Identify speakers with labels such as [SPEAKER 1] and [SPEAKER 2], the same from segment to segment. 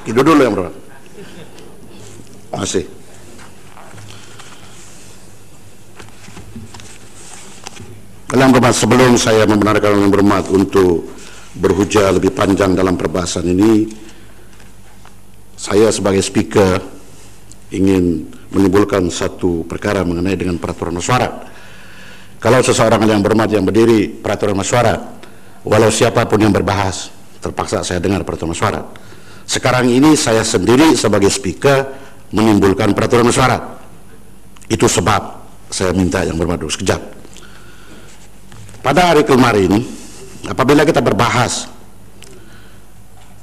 [SPEAKER 1] Itu dulu yang berhormat. Masih. Yang berhormat, sebelum saya membenarkan yang berhormat untuk berhujah lebih panjang dalam perbahasan ini, saya sebagai speaker ingin menimbulkan satu perkara mengenai dengan peraturan mesyuarat. Kalau seseorang yang berhormat yang berdiri peraturan mesyuarat, walau siapapun yang berbahas, terpaksa saya dengar peraturan mesyuarat. Sekarang ini saya sendiri sebagai speaker menimbulkan peraturan mesyuarat. Itu sebab saya minta yang berhormat dulu sekejap. Pada hari kemarin, apabila kita berbahas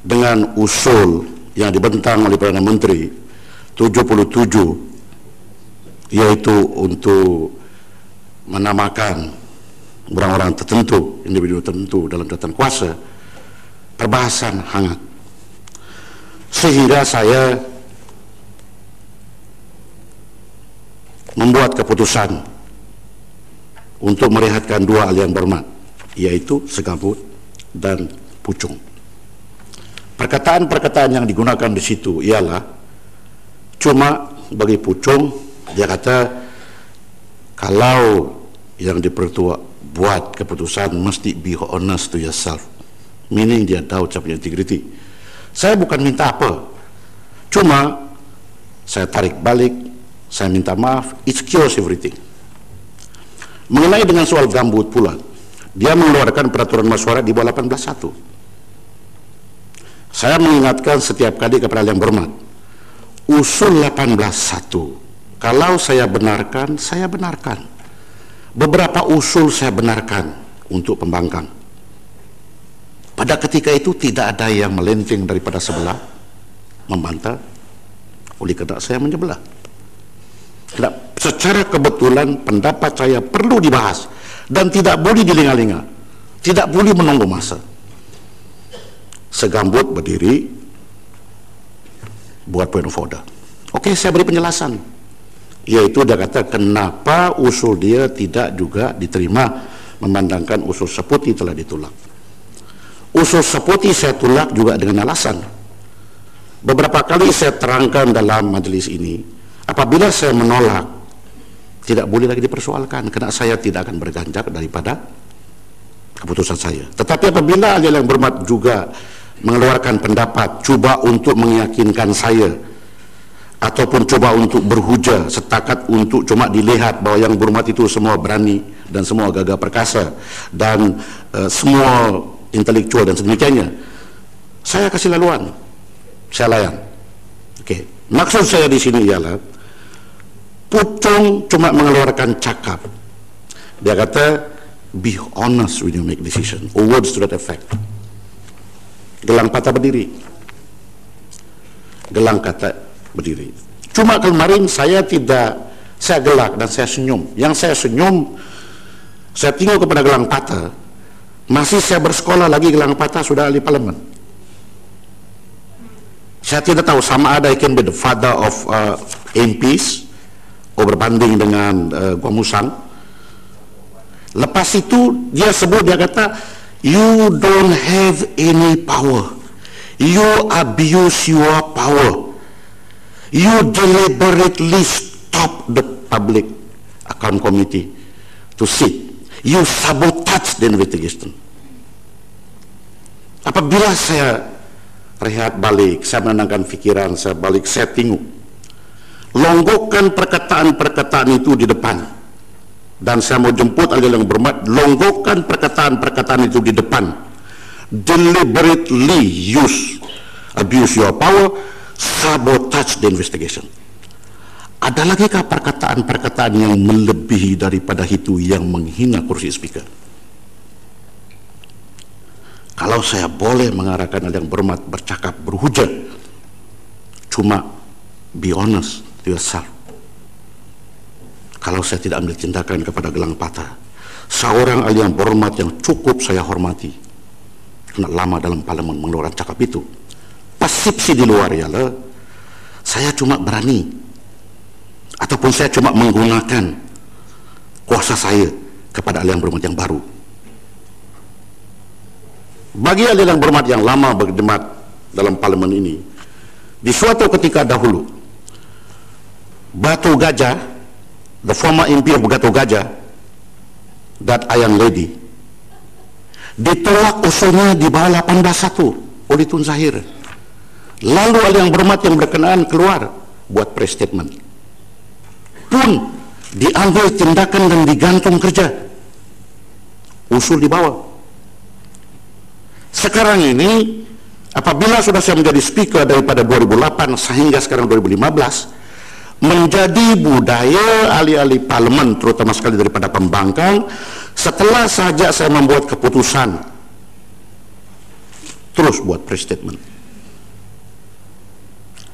[SPEAKER 1] dengan usul yang dibentang oleh Perdana Menteri 77, yaitu untuk menamakan orang-orang tertentu, individu tertentu dalam jabatan kuasa, perbahasan hangat. Sehingga saya membuat keputusan untuk merehatkan dua ahli yang berhormat, yaitu Segambut dan Puchong. Perkataan-perkataan yang digunakan di situ ialah cuma bagi Puchong, dia kata kalau yang dipertua buat keputusan mesti be honest to yourself, meaning dia tahu punya integrity. Saya bukan minta apa, cuma saya tarik balik, saya minta maaf, it cures everything. Mengenai dengan soal Gambut pula, dia mengeluarkan peraturan mesyuarat di bawah 18.1. Saya mengingatkan setiap kali kepada yang berhormat, usul 18.1 kalau saya benarkan, saya benarkan. Beberapa usul saya benarkan untuk pembangkang. Pada ketika itu tidak ada yang melenting daripada sebelah membantah, oleh karena saya menyebelah. Secara kebetulan pendapat saya perlu dibahas dan tidak boleh dilinga-linga, tidak boleh menunggu masa. Segambut berdiri buat point of order. Oke, saya beri penjelasan, yaitu dia kata kenapa usul dia tidak juga diterima, memandangkan usul Seputi telah ditolak. Usul Seputi saya tolak juga dengan alasan. Beberapa kali saya terangkan dalam majelis ini, apabila saya menolak, tidak boleh lagi dipersoalkan, karena saya tidak akan berganjak daripada keputusan saya. Tetapi apabila ahli yang berhormat juga mengeluarkan pendapat, cuba untuk meyakinkan saya, ataupun coba untuk berhujah setakat untuk cuma dilihat bahwa yang berhormat itu semua berani dan semua gagah perkasa dan semua intelektual dan sedemikiannya, saya kasih laluan, saya layan. Oke, maksud saya di sini ialah Puchong cuma mengeluarkan cakap, dia kata be honest when you make decision, or words to that effect. Gelang patah berdiri, gelang kata berdiri. Cuma kemarin saya tidak, saya gelak dan saya senyum. Yang saya senyum, saya tengok kepada gelang patah, masih saya bersekolah lagi gelang patah sudah ahli parlimen. Saya tidak tahu sama ada he can be the father of MPs atau berbanding dengan Guamusang. Lepas itu dia sebut, dia kata you don't have any power, you abuse your power, you deliberately stop the public account committee to sit, you sabotage the investigation. Apabila saya rehat balik, saya menenangkan fikiran, saya balik, saya tengok, longgokkan perkataan-perkataan itu di depan, dan saya mau jemput ahli yang berhormat, longgokkan perkataan-perkataan itu di depan, deliberately abuse your power, sabotage the investigation. Ada lagikah perkataan-perkataan yang melebihi daripada itu yang menghina kursi speaker? Kalau saya boleh mengarahkan yang berhormat bercakap, berhujah, cuma be honest to yourself. Kalau saya tidak ambil tindakan kepada gelang patah, seorang ahli yang berhormat yang cukup saya hormati, kena lama dalam parlimen mengeluarkan cakap itu, persepsi di luar ialah saya cuma berani, ataupun saya cuma menggunakan kuasa saya kepada ahli yang berhormat yang baru. Bagi ahli yang berhormat yang lama berkhidmat dalam parlimen ini, Di suatu ketika dahulu, Batu Gajah, the former MP of Batu Gajah, that Iron Lady, ditolak usulnya di bawah 18.1 oleh Tun Zahir. Lalu oleh yang berhormat yang berkenaan keluar buat press statement. Pun diambil tindakan dan digantung kerja. Usul di bawah. Sekarang ini apabila sudah saya menjadi speaker daripada 2008 sehingga sekarang 2015, menjadi budaya ahli-ahli parlemen terutama sekali daripada pembangkang, setelah saja saya membuat keputusan terus buat press statement.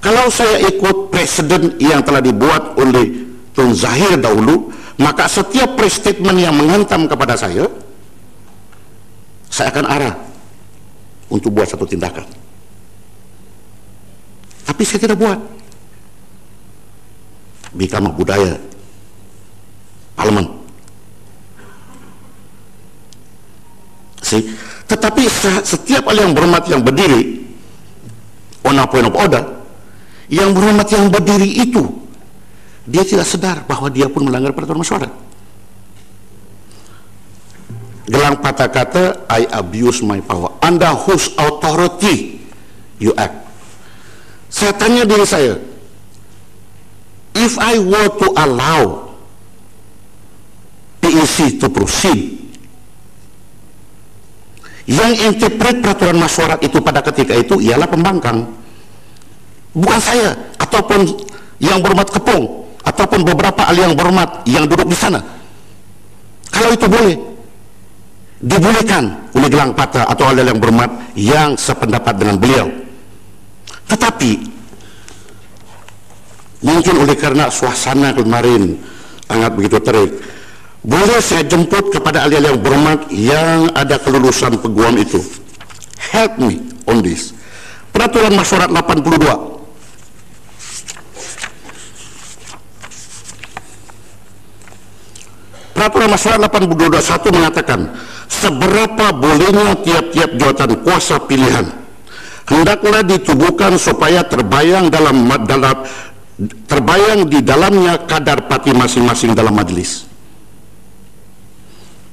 [SPEAKER 1] Kalau saya ikut presiden yang telah dibuat oleh Tun Zahir dahulu, maka setiap press statement yang menghantam kepada saya akan arah untuk buat satu tindakan. Tapi saya tidak buat. Become budaya parlemen. Tetapi setiap yang berhormat yang berdiri on a point of order, yang berhormat yang berdiri itu dia tidak sadar bahwa dia pun melanggar peraturan mesyuarat. Gelang patah kata, I abuse my power. Under whose authority you act? Saya tanya diri saya, if I were to allow PEC to proceed, yang interpret peraturan mesyuarat itu pada ketika itu ialah pembangkang, bukan saya ataupun yang berhormat Kepung ataupun beberapa ahli yang berhormat yang duduk di sana. Kalau itu boleh dibolehkan oleh gelang patah atau ahli yang berhormat yang sependapat dengan beliau. Tetapi mungkin oleh karena suasana kemarin sangat begitu terik, boleh saya jemput kepada ahli yang berhormat yang ada kelulusan peguam itu, help me on this. Peraturan mesyuarat 82. Peraturan mesyuarat 82.1 mengatakan, seberapa bolehnya tiap-tiap jawatan kuasa pilihan hendaklah ditubuhkan supaya terbayang terbayang di dalamnya kadar parti masing-masing dalam majelis.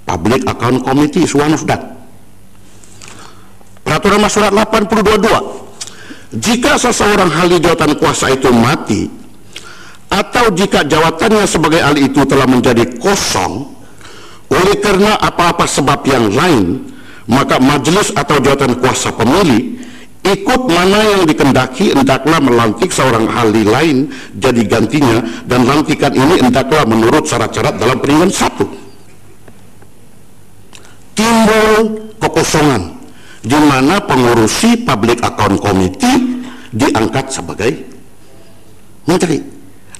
[SPEAKER 1] Public Account Committee is one of that. Peraturan mesyuarat 82.2, jika seseorang ahli jawatan kuasa itu mati atau jika jawatannya sebagai ahli itu telah menjadi kosong oleh karena apa-apa sebab yang lain, maka majelis atau jawatan kuasa pemilih ikut mana yang dikendaki hendaklah melantik seorang ahli lain jadi gantinya, dan lantikan ini hendaklah menurut syarat-syarat dalam peringatan 1. Timbul kekosongan di mana pengurusi Public Account Committee diangkat sebagai menteri.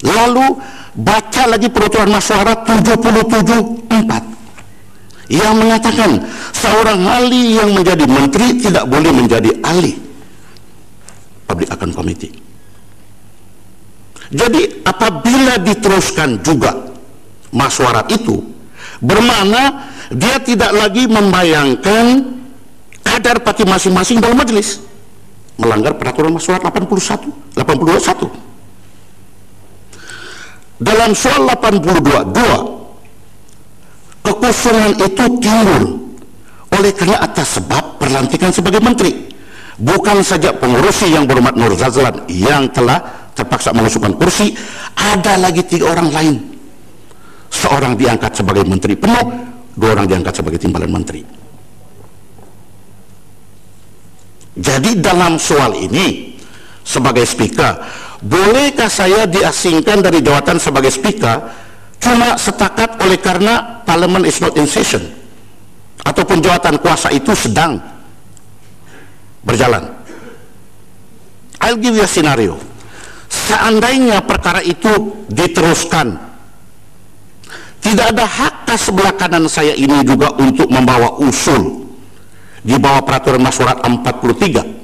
[SPEAKER 1] Lalu baca lagi peraturan mesyuarat 77.4 yang mengatakan seorang ahli yang menjadi menteri tidak boleh menjadi ahli Public Account Committee. Jadi apabila diteruskan juga mesyuarat itu, bermakna dia tidak lagi membayangkan kadar parti masing-masing dalam majelis, melanggar peraturan mesyuarat 82.1. Dalam soal 82.2, kekosongan itu timbul oleh karena atas sebab perlantikan sebagai menteri. Bukan saja pengurusi yang berhormat Nur Zazlan yang telah terpaksa mengusulkan kursi, ada lagi 3 orang lain. Seorang diangkat sebagai menteri penuh, 2 orang diangkat sebagai timbalan menteri. Jadi dalam soal ini, sebagai speaker, bolehkah saya diasingkan dari jawatan sebagai speaker cuma setakat oleh karena parliament is not in session ataupun jawatan kuasa itu sedang berjalan? I'll give you a scenario. Seandainya perkara itu diteruskan, tidak ada hak sebelah kanan saya ini juga untuk membawa usul di bawah peraturan mesyuarat 43.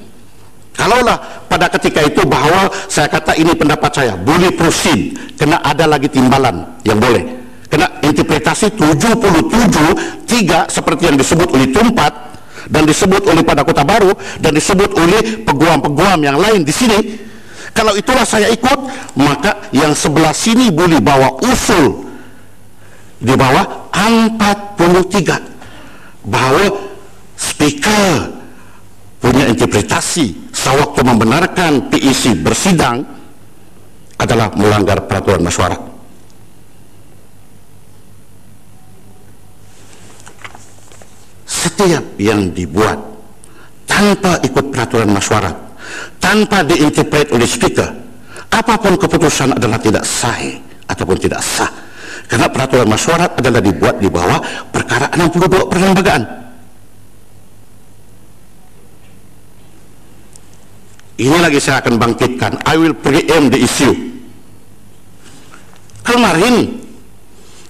[SPEAKER 1] Kalaulah pada ketika itu bahwa saya kata ini pendapat saya, boleh proceed, kena ada lagi timbalan yang boleh, kena interpretasi 77.3 seperti yang disebut oleh Tumpat dan disebut oleh pada Kota Baru dan disebut oleh peguam-peguam yang lain di sini. Kalau itulah saya ikut, maka yang sebelah sini boleh bawa usul di bawah 43 bahwa speaker punya interpretasi sewaktu membenarkan PEC bersidang adalah melanggar peraturan mesyuarat. Setiap yang dibuat tanpa ikut peraturan mesyuarat, tanpa diinterpret oleh speaker, apapun keputusan adalah tidak sah ataupun tidak sah. Karena peraturan mesyuarat adalah dibuat di bawah perkara 62 perlembagaan. Ini lagi saya akan bangkitkan. I will preempt the issue. Kemarin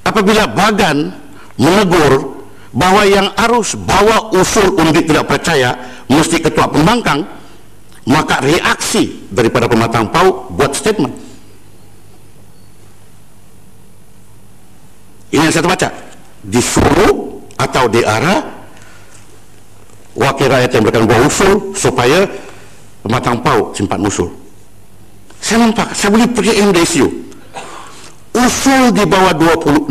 [SPEAKER 1] apabila Bagan menegur bahwa yang harus bawa usul undi tidak percaya mesti ketua pembangkang, maka reaksi daripada Pematang Pau buat statement. Ini yang saya baca. Disuruh atau diarah wakil rakyat yang berikan bawa usul supaya Pematang Pau simpan usul. Saya nampak, saya boleh preempt the issue. Usul di bawah 26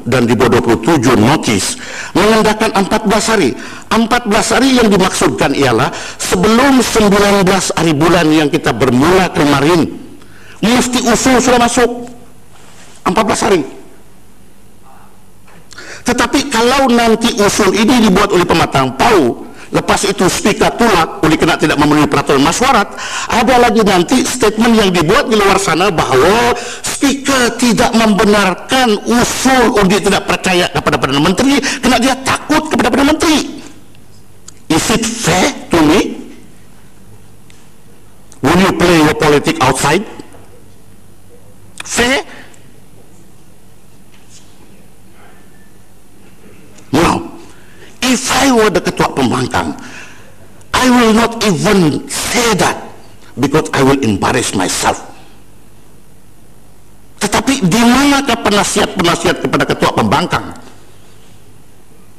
[SPEAKER 1] dan di bawah 27 notis menandakan 14 hari. 14 hari yang dimaksudkan ialah sebelum 19 hari bulan yang kita bermula kemarin, mesti usul sudah masuk 14 hari. Tetapi kalau nanti usul ini dibuat oleh Pematang Pau, lepas itu speaker tolak oleh kerana tidak memenuhi peraturan mesyuarat, ada lagi nanti statement yang dibuat di luar sana bahwa speaker tidak membenarkan usul undi tidak percaya kepada Perdana Menteri kerana dia takut kepada Perdana Menteri. Is it fair to me? Will you play your politics outside? Fair? No. If I were the ketua pembangkang, I will not even say that because I will embarrass myself. Tetapi di manakah penasihat-penasihat kepada ketua pembangkang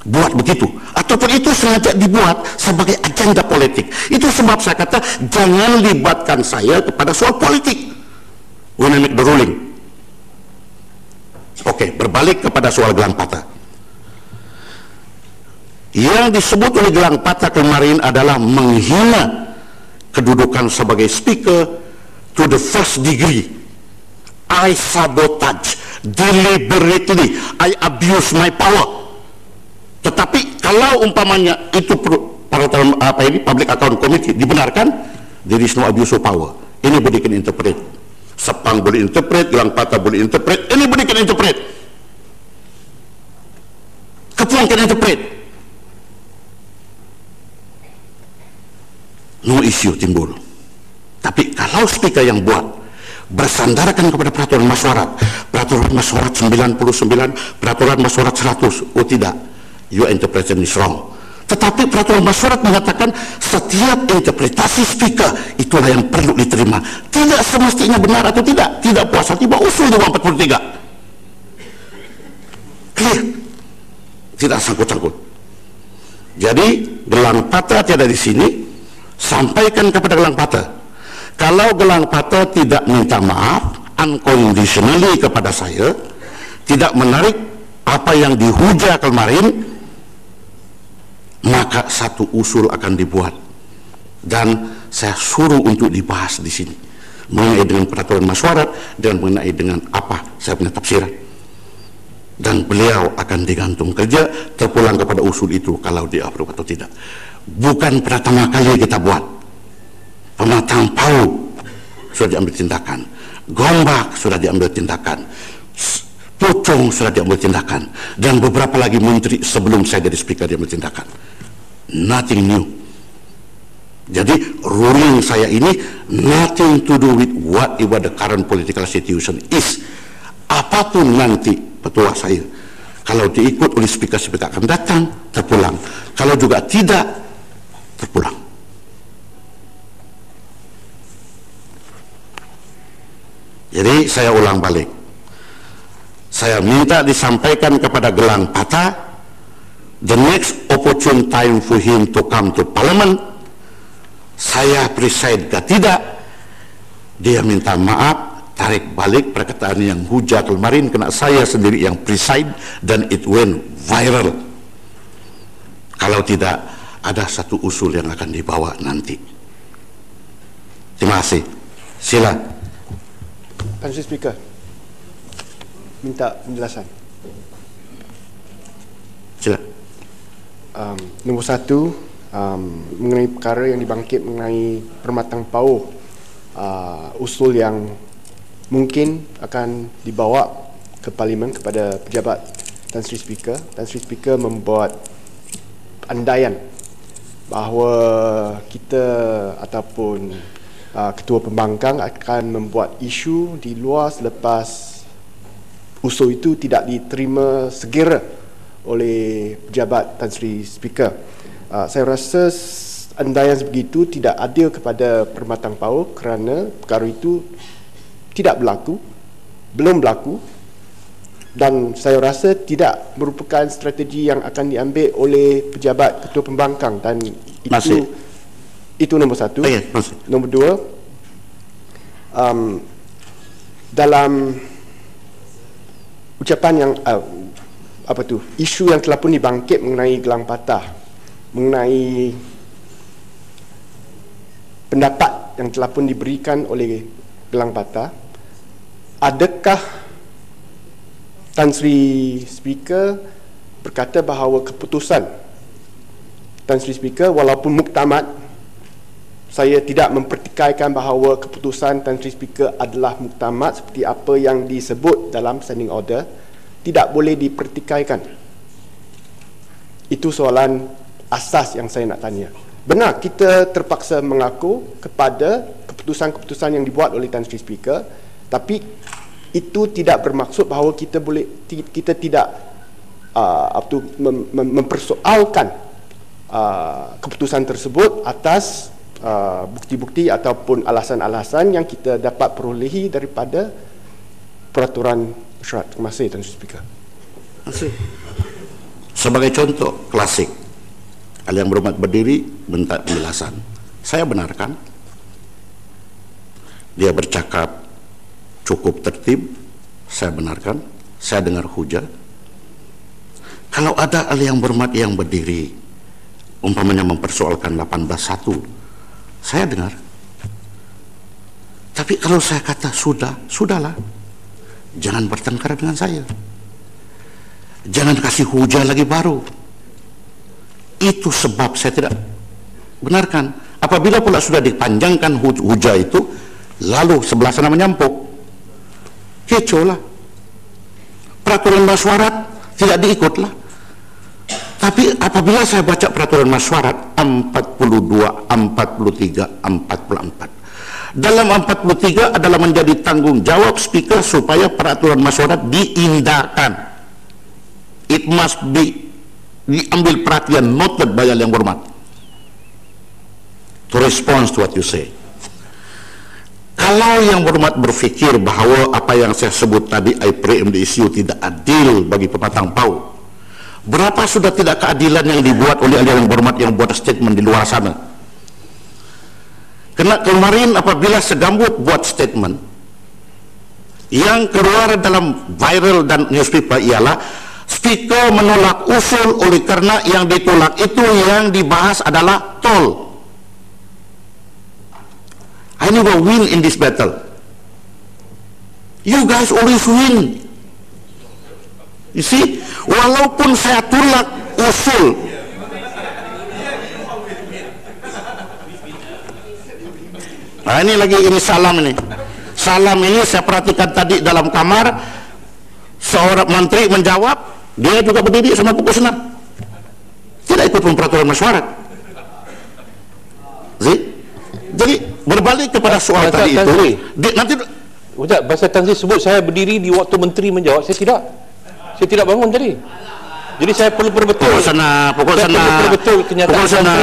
[SPEAKER 1] buat begitu? Ataupun itu sengaja dibuat sebagai agenda politik? Itu sebab saya kata jangan libatkan saya kepada soal politik when I make the ruling. Oke, berbalik kepada soal gelang patah. Yang disebut oleh Gelang Patah kemarin adalah menghina kedudukan sebagai speaker to the first degree. I sabotage deliberately, I abuse my power. Tetapi kalau umpamanya itu public account committee dibenarkan, there is no abuse of power. Anybody can interpret. Sepang boleh interpret, Gelang Patah boleh interpret, anybody can interpret. Kepuang can interpret. No issue timbul. Tapi kalau speaker yang buat bersandarkan kepada peraturan mesyuarat 99, peraturan mesyuarat 100, oh tidak, your interpretation is wrong. Tetapi peraturan mesyuarat mengatakan setiap interpretasi speaker itulah yang perlu diterima, tidak semestinya benar atau tidak. Tidak puas hati bawa usul di bawah 43. Clear, tidak sangkut-sangkut. Jadi Gelang Patah tiada di sini. Sampaikan kepada Gelang Patah, kalau Gelang Patah tidak minta maaf unconditionally kepada saya, tidak menarik apa yang dihujah kemarin, maka satu usul akan dibuat dan saya suruh untuk dibahas di sini mengenai dengan peraturan mesyuarat dan mengenai dengan apa saya punya tafsiran, dan beliau akan digantung kerja terpulang kepada usul itu kalau dia approve atau tidak. Bukan pertama kali kita buat. Pematang Pau sudah diambil tindakan, Gombak sudah diambil tindakan, Pucung sudah diambil tindakan, dan beberapa lagi menteri sebelum saya jadi speaker diambil tindakan. Nothing new. Jadi ruling saya ini nothing to do with whatever the current political situation is. Apapun nanti petua saya, kalau diikut oleh speaker-speaker akan datang, terpulang. Kalau juga tidak, terpulang. Jadi saya ulang balik, saya minta disampaikan kepada Gelang Patah, the next opportune time for him to come to parliament, saya preside ke tidak, Dia minta maaf, tarik balik perkataan yang hujah kemarin, kena saya sendiri yang preside dan it went viral. Kalau tidak, ada satu usul yang akan dibawa nanti. Terima kasih. Sila.
[SPEAKER 2] Tan Sri Speaker, minta penjelasan.
[SPEAKER 1] Sila.
[SPEAKER 2] Nombor satu, mengenai perkara yang dibangkit mengenai permatang pauh, usul yang mungkin akan dibawa ke Parlimen kepada pejabat Tan Sri Speaker. Tan Sri Speaker membuat andaian bahawa kita ataupun Ketua Pembangkang akan membuat isu di luar selepas usul itu tidak diterima segera oleh pejabat Tan Sri Speaker. Saya rasa andaian sebegitu tidak adil kepada permatang pauh kerana perkara itu tidak berlaku, belum berlaku, dan saya rasa tidak merupakan strategi yang akan diambil oleh pejabat Ketua Pembangkang, dan itu nombor satu. Nombor dua, dalam ucapan yang isu yang telah pun dibangkit mengenai gelang patah, mengenai pendapat yang telah pun diberikan oleh gelang patah, adakah Tan Sri Speaker berkata bahawa keputusan Tan Sri Speaker walaupun muktamad, saya tidak mempertikaikan bahawa keputusan Tan Sri Speaker adalah muktamad seperti apa yang disebut dalam standing order, tidak boleh dipertikaikan. Itu soalan asas yang saya nak tanya. Benar, kita terpaksa mengaku kepada keputusan-keputusan yang dibuat oleh Tan Sri Speaker, tapi itu tidak bermaksud bahawa kita tidak mempersoalkan keputusan tersebut atas bukti-bukti ataupun alasan-alasan yang kita dapat perolehi daripada peraturan syarat. Terima kasih, Tan Sri Speaker.
[SPEAKER 1] Terima kasih. Sebagai contoh klasik, Yang Berhormat berdiri minta penjelasan. Saya benarkan. Dia bercakap cukup tertib, saya benarkan. Saya dengar hujah. Kalau ada Yang Berhormat yang berdiri, umpamanya mempersoalkan 18.1, saya dengar. Tapi kalau saya kata sudahlah, jangan bertengkar dengan saya, jangan kasih hujah lagi baru. Itu sebab saya tidak benarkan. Apabila pula sudah dipanjangkan hujah itu, lalu sebelah sana menyampuk, kecoh lah. Peraturan mesyuarat tidak diikutlah. Tapi apabila saya baca peraturan mesyuarat 42, 43, 44, dalam 43 adalah menjadi tanggung jawab Speaker supaya peraturan mesyuarat diindahkan. It must be diambil perhatian, noted by Yang Berhormat, to respond to what you say. Kalau Yang Berhormat berfikir bahawa apa yang saya sebut tadi, I preempt the issue, tidak adil bagi pematang pauh, berapa sudah tidak keadilan yang dibuat oleh Yang Berhormat yang buat statement di luar sana. Karena kemarin apabila segambut buat statement, yang keluar dalam viral dan newspaper ialah Speaker menolak usul oleh karena yang ditolak itu yang dibahas adalah tol. I never win in this battle. You guys always win. You see, walaupun saya tolak usul, nah ini lagi, ini salam ini. Salam ini saya perhatikan tadi dalam kamar, seorang menteri menjawab, dia juga berdiri sama pukul senam, tidak ikut peraturan mesyuarat. Jadi berbalik kepada soal tadi itu, nanti
[SPEAKER 3] bahasa Tan Sri sebut saya berdiri di waktu menteri menjawab, saya tidak bangun tadi. Jadi saya perlu betul.
[SPEAKER 1] Pukul sana,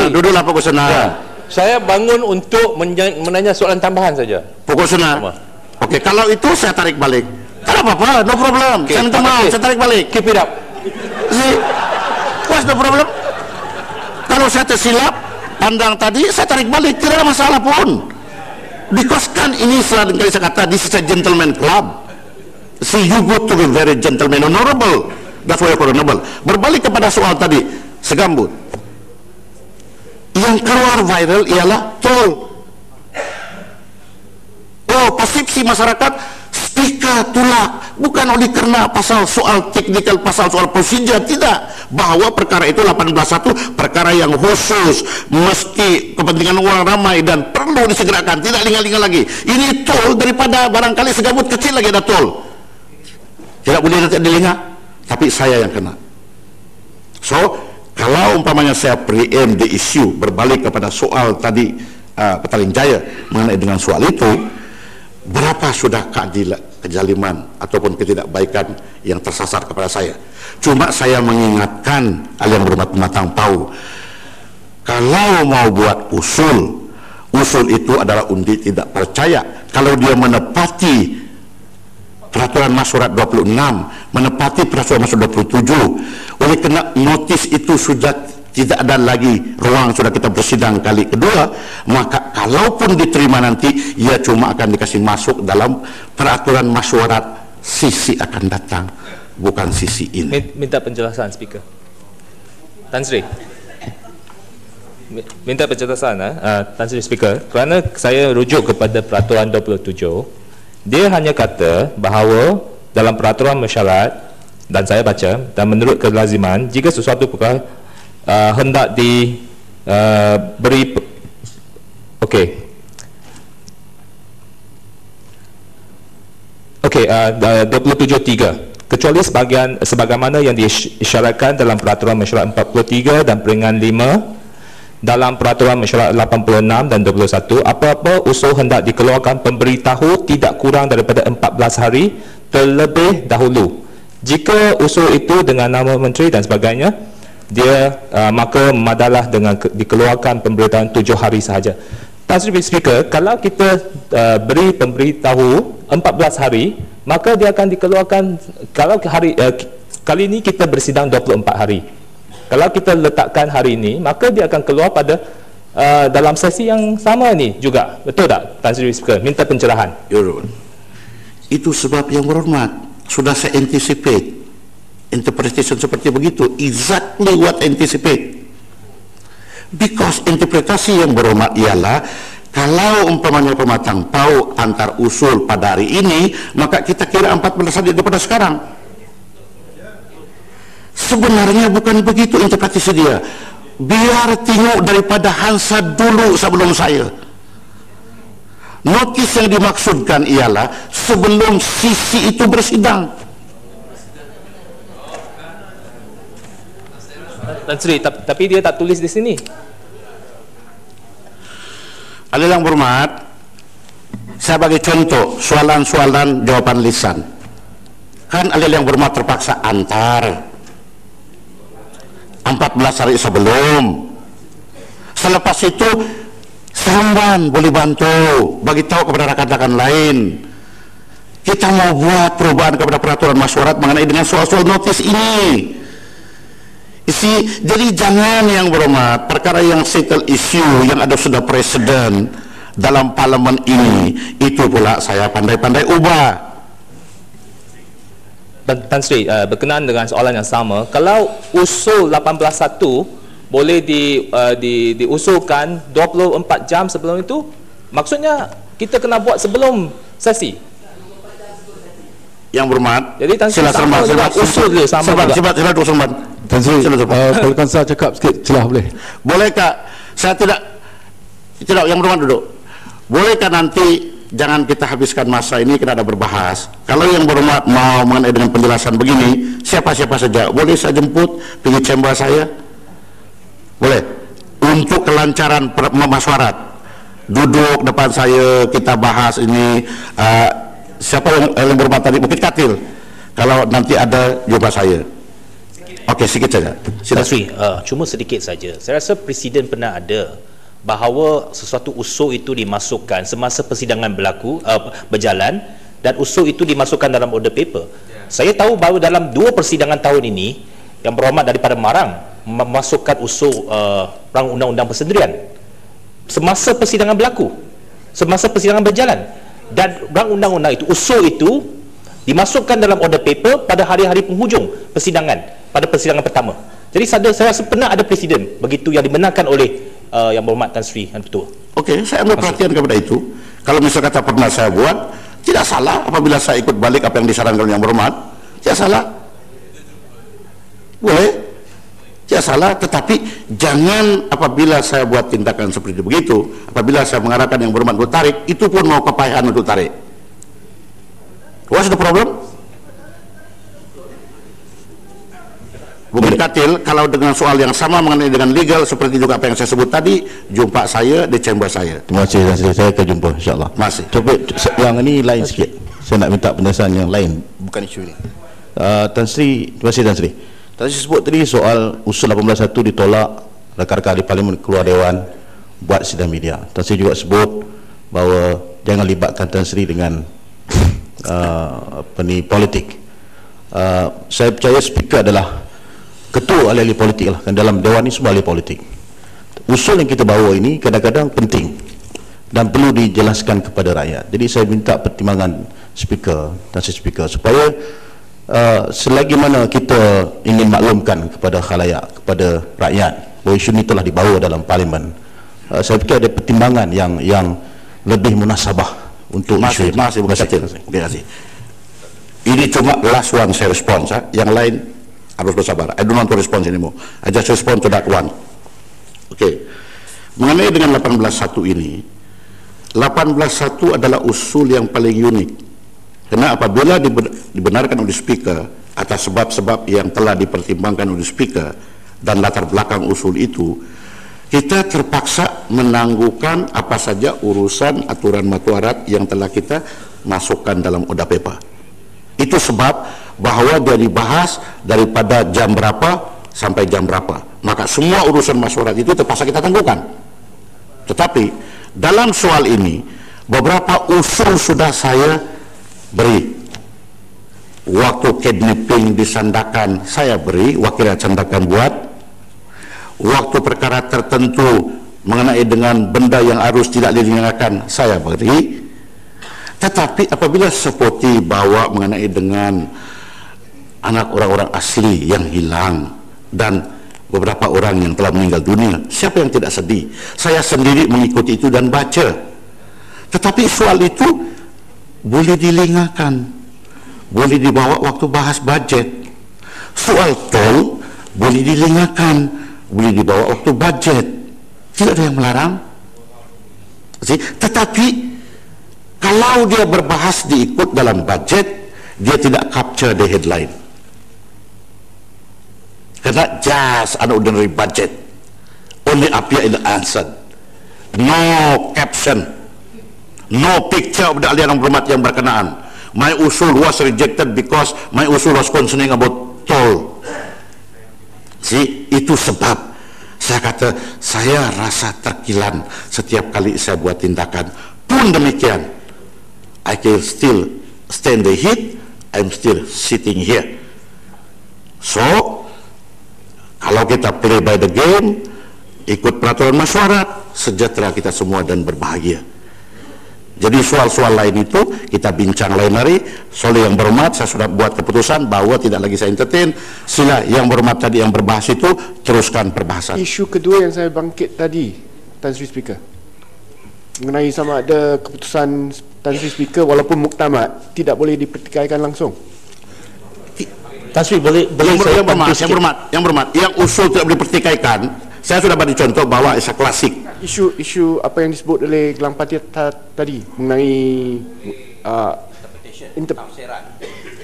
[SPEAKER 1] duduklah pukul sana. Ya.
[SPEAKER 3] Saya bangun untuk menanya soalan tambahan saja.
[SPEAKER 1] Pukul sana. Oke, kalau itu saya tarik balik. Tak apa-apa, no problem. Saya minta maaf, saya tarik balik.
[SPEAKER 3] Keep it up.
[SPEAKER 1] See, what's the problem? Kalau saya tersilap pandang tadi, saya tarik balik, tidak ada masalah pun. Because kan ini selalu kali saya kata, this is a gentleman club. So you got to be very gentleman, honorable. That's why honorable. Berbalik kepada soal tadi, segambut. Yang keluar viral ialah tol. Oh, persepsi masyarakat speaker tolak, bukan oleh kerana pasal soal teknikal, pasal soal prosedur, tidak, bahawa perkara itu 18.1 perkara yang khusus, mesti kepentingan orang ramai dan perlu disegerakan, tidak lingal-lingal lagi. Ini tol daripada barangkali segambut kecil lagi ada tol, tidak boleh nanti dilingat, tapi saya yang kena. So kalau umpamanya saya preempt the issue, berbalik kepada soal tadi Petaling Jaya mengenai dengan soal itu, berapa sudah kejaliman ataupun ketidakbaikan yang tersasar kepada saya. Cuma saya mengingatkan yang berhormat pematang tahu, kalau mau buat usul itu adalah undi tidak percaya. Kalau dia menepati peraturan Masyurat 26, menepati peraturan Masyurat 27, oleh kena notis itu sudah tidak ada lagi ruang, sudah kita bersidang kali kedua, maka kalaupun diterima nanti, ia cuma akan dikasih masuk dalam peraturan masyurat sisi akan datang, bukan sisi ini.
[SPEAKER 4] Minta penjelasan speaker. Tan Sri, minta penjelasan Tan Sri speaker, kerana saya rujuk kepada peraturan 27, dia hanya kata bahawa dalam peraturan masyarakat, dan saya baca, dan menurut kelaziman, jika sesuatu perkara hendak diberi okey 27.3, kecuali sebagaimana yang diisyaratkan dalam peraturan masyarakat 43 dan peringan 5 dalam peraturan masyarakat 86 dan 21, apa-apa usul hendak dikeluarkan pemberitahu tidak kurang daripada 14 hari terlebih dahulu. Jika usul itu dengan nama menteri dan sebagainya, dia maka madalah dengan dikeluarkan pemberitahuan 7 hari sahaja. Tan Sri Speaker, kalau kita beri pemberitahu 14 hari, maka dia akan dikeluarkan, kalau kali ini kita bersidang 24 hari. Kalau kita letakkan hari ini, maka dia akan keluar pada dalam sesi yang sama ni juga. Betul tak Tan Sri Speaker? Minta pencerahan.
[SPEAKER 1] Your, itu sebab yang berhormat, sudah saya anticipate interpretation seperti begitu, exactly what anticipate. Because interpretasi yang berhormat ialah, kalau umpamanya pematang tahu antar usul pada hari ini, maka kita kira 14 hari daripada sekarang. Sebenarnya bukan begitu interpretasi dia. Biar tengok daripada Hansa dulu sebelum saya. Notis yang dimaksudkan ialah sebelum sisi itu bersidang.
[SPEAKER 4] Tan Sri, tapi dia tak tulis di sini.
[SPEAKER 1] Ahli yang berhormat, saya bagi contoh soalan-soalan jawapan lisan. Kan ahli yang berhormat terpaksa antar 14 hari sebelum. Selepas itu Seremban boleh bantu, bagi tahu kepada rakan-rakan lain. Kita mau buat perubahan kepada peraturan masyurat mengenai dengan soal-soal notis ini. Jadi jangan yang berhormat, perkara yang settle issue yang ada sudah presiden dalam parlimen ini, itu pula saya pandai-pandai ubah.
[SPEAKER 4] Tan Sri, berkenaan dengan soalan yang sama, kalau usul 18.1 boleh diusulkan 24 jam sebelum itu, maksudnya kita kena buat sebelum sesi.
[SPEAKER 1] Yang berhormat,
[SPEAKER 4] jadi Tan Sri sama usul dia sama juga.
[SPEAKER 5] Tan Sri, kalau saya cakap sikit celah boleh?
[SPEAKER 1] Bolehkah saya tidak yang berhormat duduk, bolehkah nanti jangan kita habiskan masa ini, kita ada berbahas. Kalau yang berhormat mau mengenai dengan penjelasan begini, siapa-siapa saja boleh saya jemput pergi chamber saya, boleh, untuk kelancaran masyurat, duduk depan saya, kita bahas ini. Siapa yang berhormat tadi, Bukit Katil, kalau nanti ada jumpa saya. Okey, sikit saja.
[SPEAKER 6] Tan Sri, cuma sedikit saja. Saya rasa presiden pernah ada bahawa sesuatu usul itu dimasukkan semasa persidangan berjalan, dan usul itu dimasukkan dalam order paper. Saya tahu bahawa dalam 2 persidangan tahun ini, yang berhormat daripada Marang memasukkan usul rang undang-undang persendirian semasa persidangan berlaku. semasa persidangan berjalan, dan undang-undang itu, usul itu dimasukkan dalam order paper pada hari-hari penghujung persidangan, pada persidangan pertama. Jadi saya rasa pernah ada presiden begitu yang dibenarkan oleh Yang Berhormat Tan Sri Yang Ketua.
[SPEAKER 1] Okey, saya ambil perhatian kepada itu. Kalau misal kata pernah saya buat, tidak salah apabila saya ikut balik apa yang disarankan oleh Yang Berhormat, tidak salah, boleh, tidak salah. Tetapi jangan apabila saya buat tindakan seperti begitu, apabila saya mengarahkan Yang Berhormat untuk tarik, itu pun mau kepayahan untuk tarik. What's the problem? Bung Katil, kalau dengan soal yang sama mengenai dengan legal seperti juga apa yang saya sebut tadi, jumpa saya di chamber saya.
[SPEAKER 7] Terima kasih, saya akan jumpa insyaAllah.
[SPEAKER 1] Masih.
[SPEAKER 7] Coba yang ini lain sikit. Saya nak minta penjelasan yang lain, bukan isu ini. Tan Sri, terima kasih Tan Sri. Tan Sri sebut tadi soal usul 18.1 ditolak, rakan-rakan di Parlimen keluar Dewan buat sidang media. Tan Sri juga sebut bahawa jangan libatkan Tan Sri dengan politik. Saya percaya speaker adalah ketua ahli-ahli politik lah, kan dalam Dewan ini semua ahli politik. Usul yang kita bawa ini kadang-kadang penting dan perlu dijelaskan kepada rakyat. Jadi saya minta pertimbangan speaker, Tan Sri speaker, supaya selagi mana kita ingin maklumkan kepada khalayak, kepada rakyat bahawa isu ini telah dibawa dalam Parlimen, saya fikir ada pertimbangan yang lebih munasabah untuk isu ini.
[SPEAKER 1] Masih terima kasih. Ini cuma last one saya respons, yang lain harus bersabar. I don't want to respond anymore. I just respond to that one. Okay. Mengenai dengan 18.1 ini, 18.1 adalah usul yang paling unik. Karena apabila dibenarkan oleh speaker atas sebab-sebab yang telah dipertimbangkan oleh speaker dan latar belakang usul itu, kita terpaksa menangguhkan apa saja urusan aturan matuarat yang telah kita masukkan dalam order paper. Itu sebab bahawa dia dibahas daripada jam berapa sampai jam berapa. Maka semua urusan masyarakat itu terpaksa kita tangguhkan. Tetapi dalam soal ini beberapa usul sudah saya beri. Waktu kidnapping di Sandakan saya beri, wakil Sandakan buat. Waktu perkara tertentu mengenai dengan benda yang harus tidak didengarkan saya beri. Tetapi apabila seperti bawa mengenai dengan anak orang-orang asli yang hilang dan beberapa orang yang telah meninggal dunia, siapa yang tidak sedih? Saya sendiri mengikuti itu dan baca. Tetapi soal itu boleh dilingakan, boleh dibawa waktu bahas budget. Soal tol boleh dilingakan, boleh dibawa waktu budget. Tidak ada yang melarang. Tetapi kalau dia berbahas diikut dalam budget, dia tidak capture the headline. Karena just an ordinary budget, only appear in the answer, no caption, no picture of the ahli yang berhormat yang berkenaan. My usul was rejected because my usul was concerning about toll. See, itu sebab saya kata saya rasa terkilan setiap kali saya buat tindakan. Pun demikian, I can still stand the heat. I'm still sitting here. So, kalau kita play by the game, ikut peraturan masyarakat, sejahtera kita semua dan berbahagia. Jadi soal-soal lain itu kita bincang lain hari. Soal yang berhormat, saya sudah buat keputusan bahwa tidak lagi saya entertain. Sila yang berhormat tadi yang berbahas itu teruskan perbahasan.
[SPEAKER 2] Isu kedua yang saya bangkit tadi, Tan Sri Speaker, mengenai sama ada keputusan Tan Sri Speaker walaupun muktamad tidak boleh dipertikaikan langsung.
[SPEAKER 6] Tan Sri boleh
[SPEAKER 1] yang berhormat, yang usul tidak boleh dipertikaikan. Saya sudah bagi contoh bahwa isa klasik.
[SPEAKER 2] Isu apa yang disebut oleh Gelang Patah tadi mengenai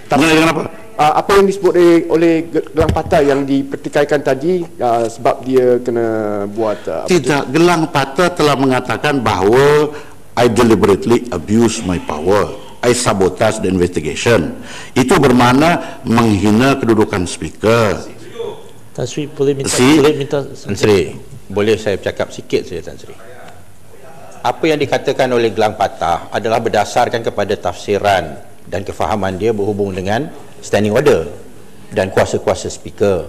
[SPEAKER 1] mengenai dengan apa?
[SPEAKER 2] Apa yang disebut oleh Gelang Patah yang dipertikaikan tadi sebab dia kena buat
[SPEAKER 1] tidak, Gelang Patah telah mengatakan bahawa I deliberately abuse my power, I sabotage the investigation. Itu bermakna menghina kedudukan speaker.
[SPEAKER 6] Tan Sri boleh minta
[SPEAKER 8] Tan Sri, boleh saya bercakap sikit saja Tan Sri. Apa yang dikatakan oleh Gelang Patah adalah berdasarkan kepada tafsiran dan kefahaman dia berhubung dengan standing order dan kuasa-kuasa speaker.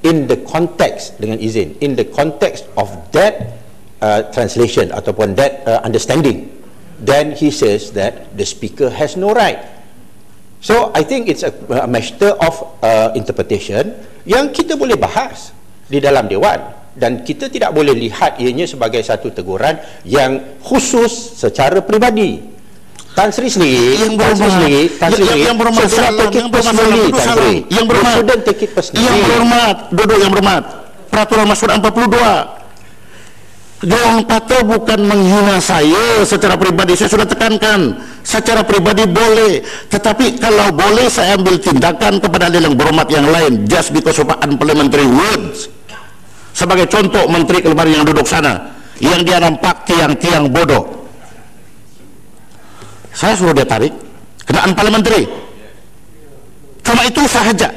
[SPEAKER 8] In the context, dengan izin, in the context of that translation ataupun that understanding, then he says that the speaker has no right. So I think it's a matter of interpretation yang kita boleh bahas di dalam Dewan, dan kita tidak boleh lihat ianya sebagai satu teguran yang khusus secara peribadi. Tan Sri sendiri, yang berhormat,
[SPEAKER 1] yang berhormat, duduk yang berhormat, peraturan Masyarakat 42. Gelang patah bukan menghina saya secara pribadi, saya sudah tekankan secara pribadi boleh, tetapi kalau boleh saya ambil tindakan kepada yang berhormat yang lain just because of unparliamentary words. Sebagai contoh, menteri kelembagaan yang duduk sana yang dia nampak tiang-tiang bodoh, saya suruh dia tarik kena unparliamentary. Cuma itu sahaja.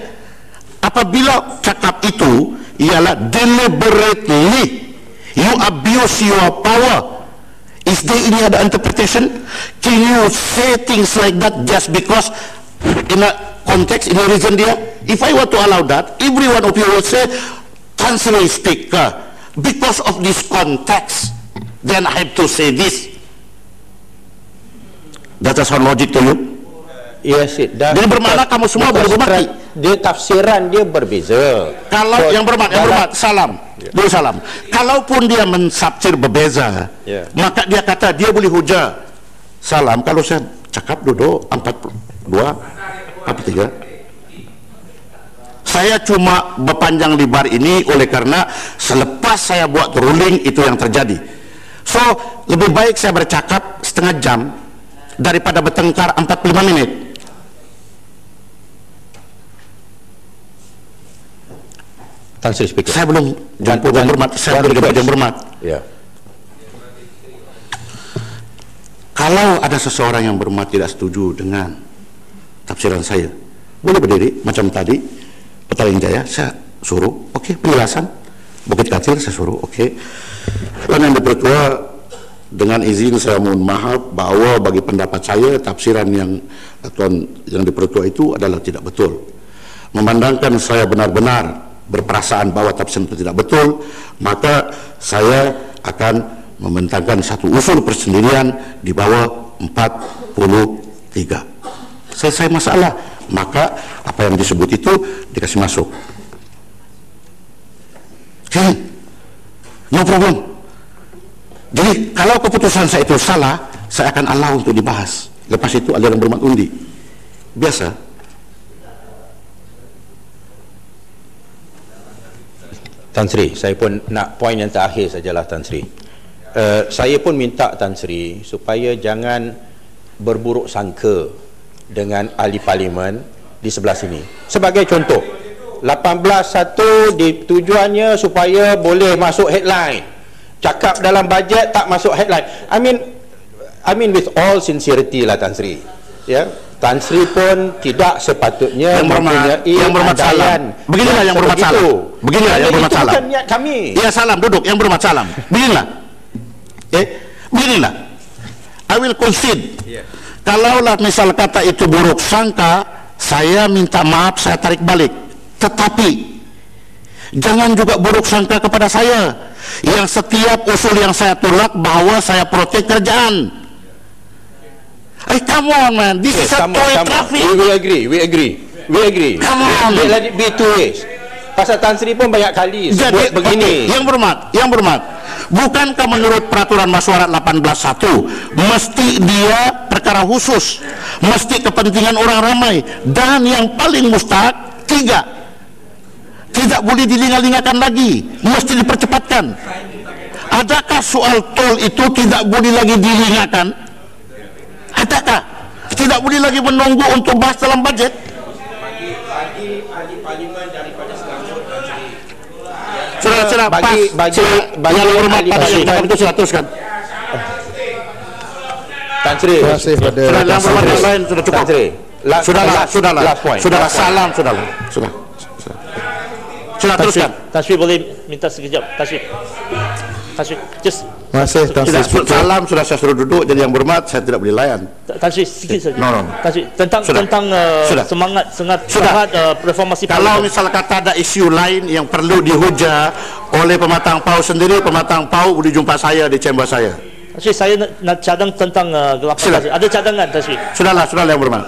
[SPEAKER 1] Apabila cakap itu ialah deliberately you abuse your power, is there any other interpretation? Can you say things like that just because in a context, in a region dia? If I were to allow that, every one of you will say, Tan Sri Speaker, because of this context, then I have to say this. That is sound logic to you?
[SPEAKER 8] Yes,
[SPEAKER 1] jadi bermakna kamu semua berhormati.
[SPEAKER 8] Dia tafsiran dia berbeza.
[SPEAKER 1] Kalau so, yang berhormat, salam. Dulu salam. Kalaupun dia mensafsir berbeza, maka dia kata dia boleh hujah. Salam. Kalau saya cakap duduk 42, 43. Saya cuma berpanjang lebar ini oleh karena selepas saya buat ruling itu yang terjadi. So lebih baik saya bercakap setengah jam daripada bertengkar 45 menit.
[SPEAKER 8] Tan Sri Speaker,
[SPEAKER 1] saya belum jemput yang berhormat, saya belum jemput yang berhormat. Kalau ada seseorang yang berhormat tidak setuju dengan tafsiran saya, boleh berdiri macam tadi Petaling Jaya, saya suruh oke, penjelasan Bukit Kacil saya suruh oke. Dan yang dipertua, dengan izin saya mohon maaf bahwa bagi pendapat saya tafsiran yang dipertua itu adalah tidak betul. Memandangkan saya benar-benar berperasaan bahwa tafsir itu tidak betul, maka saya akan membentangkan satu usul persendirian di bawah 43. Selesai masalah, maka apa yang disebut itu dikasih masuk. No problem. Jadi kalau keputusan saya itu salah, saya akan allow untuk dibahas. Lepas itu aliran berhormat undi. Biasa.
[SPEAKER 8] Tan Sri, saya pun nak poin yang terakhir sajalah Tan Sri. Saya pun minta Tan Sri supaya jangan berburuk sangka dengan ahli parlimen di sebelah sini. Sebagai contoh, 18.1 tujuannya supaya boleh masuk headline. Cakap dalam bajet tak masuk headline. I mean with all sincerity lah Tan Sri. Ya. Tan Sri pun tidak sepatutnya mempunyai andaian.
[SPEAKER 1] Beginilah yang berhormat salam. Beginilah yang berhormat salam.
[SPEAKER 8] Bukan niat kami.
[SPEAKER 1] Ya salam, duduk yang berhormat salam. Beginilah. Beginilah. I will concede. Kalaulah misal kata itu buruk sangka, saya minta maaf, saya tarik balik. Tetapi jangan juga buruk sangka kepada saya yang setiap usul yang saya tolak bahwa saya protek kerjaan. Come on man, this is a toy traffic.
[SPEAKER 8] We agree. Come on. Let it be two ways. Pasal Tan Sri pun banyak kali sebut begini.
[SPEAKER 1] Yang berhormat, bukankah menurut peraturan Masyarakat 18.1 mesti dia perkara khusus, mesti kepentingan orang ramai, dan yang paling mustahak 3, tidak boleh dilinga-lingakan lagi, mesti dipercepatkan. Adakah soal tol itu tidak boleh lagi dilingakan? Adakah tidak boleh lagi menunggu untuk bahas dalam budget?
[SPEAKER 8] Bagi ahli parlimen daripada Selangor dan
[SPEAKER 1] sudah bagi yang hormat yang itu sudah teruskan.
[SPEAKER 8] Tan Sri,
[SPEAKER 1] sudah yang hormat yang lain sudah cukup. Sudahlah salam sudah teruskan.
[SPEAKER 6] Tan Sri boleh minta sekejap. Tan Sri just
[SPEAKER 1] salam sudah saya suruh duduk, jadi yang berhormat saya tidak boleh layan.
[SPEAKER 6] Tan Sri sikit saja.
[SPEAKER 1] No.
[SPEAKER 6] Tan Sri tentang semangat reformasi.
[SPEAKER 1] Kalau misal kata ada isu lain yang perlu dihujah oleh pematang PAU sendiri, pematang PAU boleh jumpa saya di chamber saya.
[SPEAKER 9] Tan Sri, saya nak cadang tentang gelap. Ada cadangan Tan Sri?
[SPEAKER 1] Sudahlah yang berhormat.